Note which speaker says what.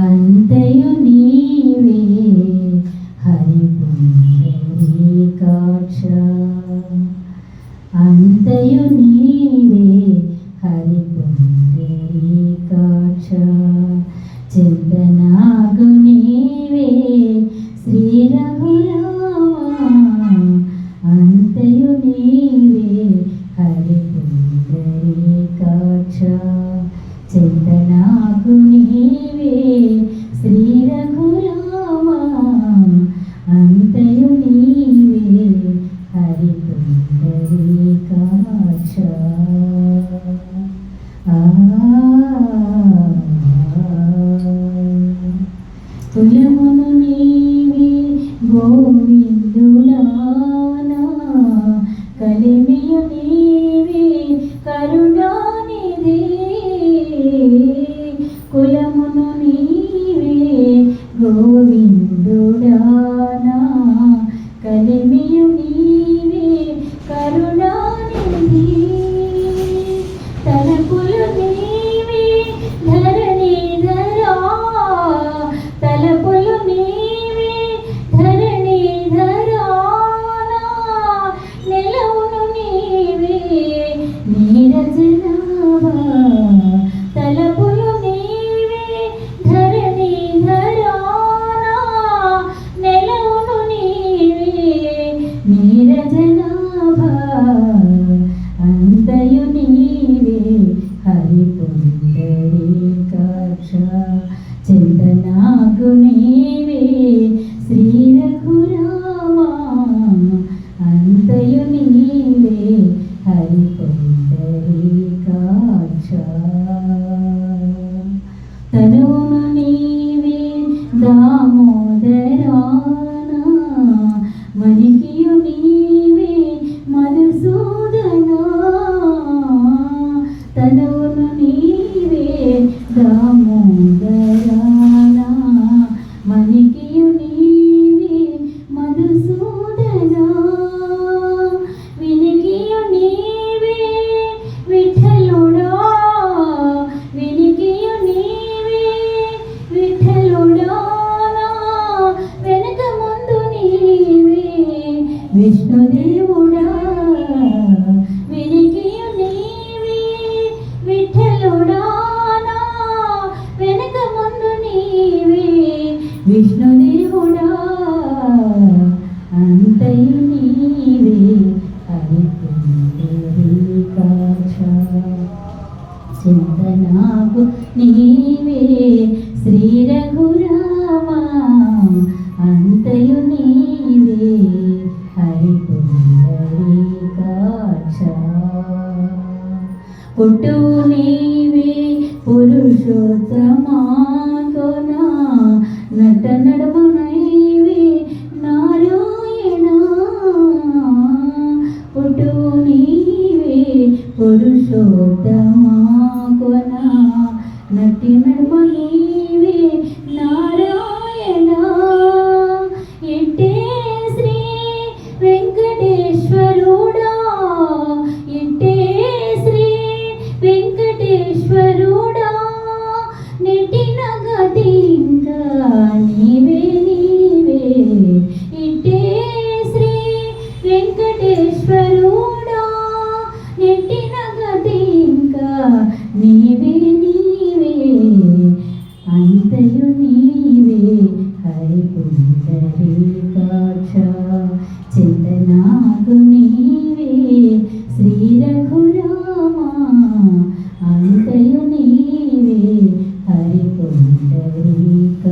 Speaker 1: అంతయు నీవే హరి పుండరీకాక్ష, అంతయు నీవే హరి పుండరీకాక్ష, చింతనాగు నీవే శ్రీ రఘురామ, అంతయు నీవే హరి పుండరీకాక్ష, చింతనాగు నీవే శ్రీ రఘురామ, అంతయు నీవే హరి పుండరీకాక్ష. కులమును నీవే గోవిందుడానా, కలిమియు నీవే కరుణానిధి, కులమును నీవే గోవిందుడానా, కలిమియు నీవే కరుణానిధి, తలపులు నీవే ధరణీధరా, తలపులు నీవే ధరణీధరా, నెలవును నీవే నీరజనాభా, తలపులు నీవే ధరణీధరా, నెలవును నీవే నీరజనాభా, అంతయు నీవే హరి పుండరీకాక్ష, చింతనాగు నీవే శ్రీ రఘురామ, అంతయు నీవే హరి పుండరీకాక్ష, తనువును నీవే దామోదరానా, మణికియు నీవే మధుసూదనా, తనువును నీవే దామోదరానా, మణికియు నీవే మధుసూదనా, వినికియు నీవే విఠలుడా, వినికియు నీవే విఠలుడా, వెనక ముందు నీవే విష్ణుదేవుడా, వినికియు నీవే విఠలుడా, వెనక ముందు నీవే విష్ణుదేవుడా, అంతయు నీవే హరి పుండరీకాక్ష, చింతనాగు నీవే శ్రీ రఘురామ, అంతయు నీవే హరి పుండరీకాక్ష, పుట్టువు నీవే పురుషోత్తమా, నట నడుమ నీవే నారాయణ, పుట్టువు నీవే పురుషోత్తమా, నటి నడుమ నీవే నారాయణ, ఎట్టే శ్రీ వెంకటేశ్వరుడా, ఎట్టే శ్రీ వెంకటేశ్వరుడా, నెట్టిన గతి ఇంకా నీవే నీవే, ఇట్టే శ్రీ వెంకటేశ్వరుడా, నెట్టిన గతి ఇంకా నీవే నీవే, అంతయు నీవే హరి పుండరీకాక్ష, చింతనాగు నీవే శ్రీ రఘురామ, అంతయు నీవే హరి పుండరీకాక్ష.